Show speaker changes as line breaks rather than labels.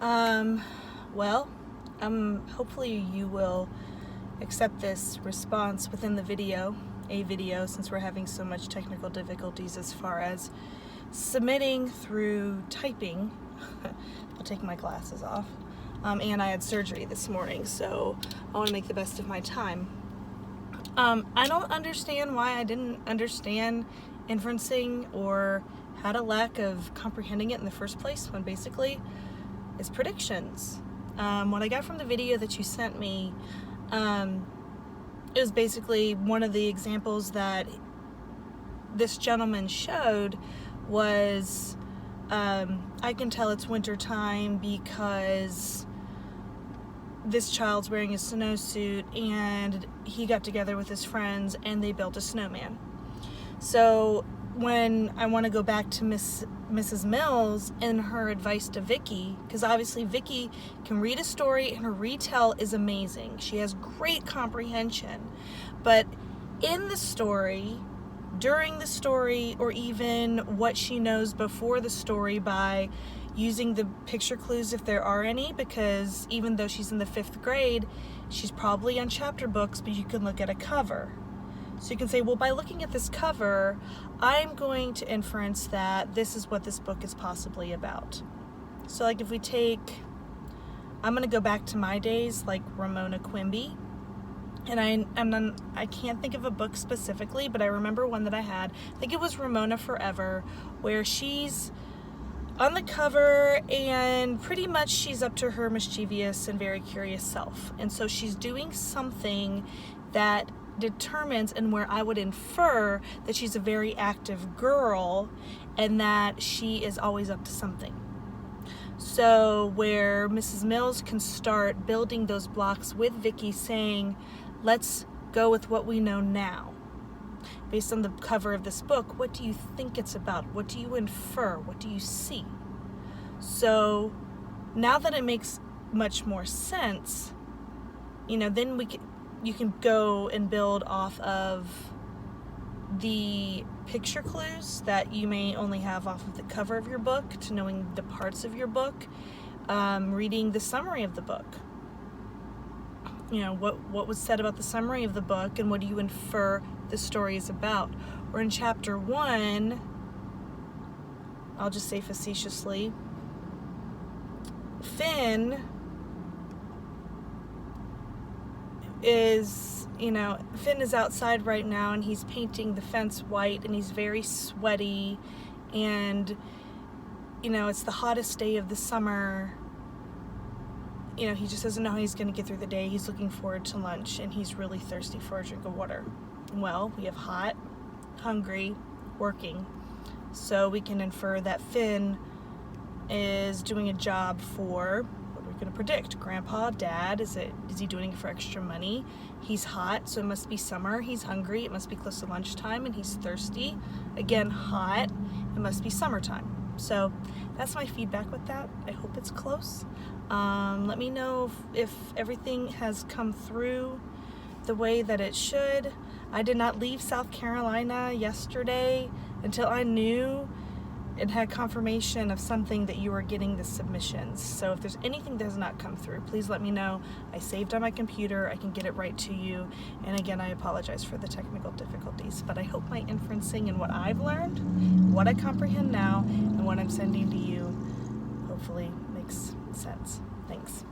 Um, well, hopefully you will accept this response within the video, since we're having so much technical difficulties as far as submitting through typing. I'll take my glasses off. And I had surgery this morning, so I want to make the best of my time. I don't understand why I didn't understand inferencing or had a lack of comprehending it in the first place, when basically it's predictions. What I got from the video that you sent me, it was basically one of the examples that this gentleman showed was, I can tell it's winter time because this child's wearing a snowsuit and he got together with his friends and they built a snowman. So when I want to go back to Mrs. Mills and her advice to Vicky, because obviously Vicky can read a story and her retell is amazing. She has great comprehension. But in the story, during the story, or even what she knows before the story by using the picture clues if there are any, because even though she's in the 5th grade, she's probably on chapter books, but you can look at a cover. So you can say, well, by looking at this cover, I'm going to inference that this is what this book is possibly about. So like if we take, I'm going to go back to my days, like Ramona Quimby. And I can't think of a book specifically, but I remember one that I had. I think it was Ramona Forever, where she's on the cover and pretty much she's up to her mischievous and very curious self. And so she's doing something that determines, and where I would infer that she's a very active girl and that she is always up to something. So where Mrs. Mills can start building those blocks with Vicky, saying, let's go with what we know now. Based on the cover of this book, what do you think it's about? What do you infer? What do you see? So now that it makes much more sense, then you can go and build off of the picture clues that you may only have off of the cover of your book, to knowing the parts of your book, reading the summary of the book. What was said about the summary of the book and what do you infer the story is about. Or in chapter 1, I'll just say facetiously, Finn is outside right now and he's painting the fence white and he's very sweaty and it's the hottest day of the summer. He just doesn't know how he's going to get through the day. He's looking forward to lunch and he's really thirsty for a drink of water. Well, we have hot, hungry, working. So we can infer that Finn is doing a job for, what are we going to predict? Grandpa, Dad? Is he doing it for extra money? He's hot, so it must be summer. He's hungry, it must be close to lunchtime, and he's thirsty. Again, hot, it must be summertime. So that's my feedback with that. I hope it's close. Let me know if everything has come through the way that it should. I did not leave South Carolina yesterday until I knew and had confirmation of something that you were getting the submissions. So if there's anything that has not come through, please let me know. I saved on my computer. I can get it right to you. And again, I apologize for the technical difficulties, but I hope my inferencing and what I've learned, what I comprehend now, and what I'm sending to you hopefully makes sense. Thanks.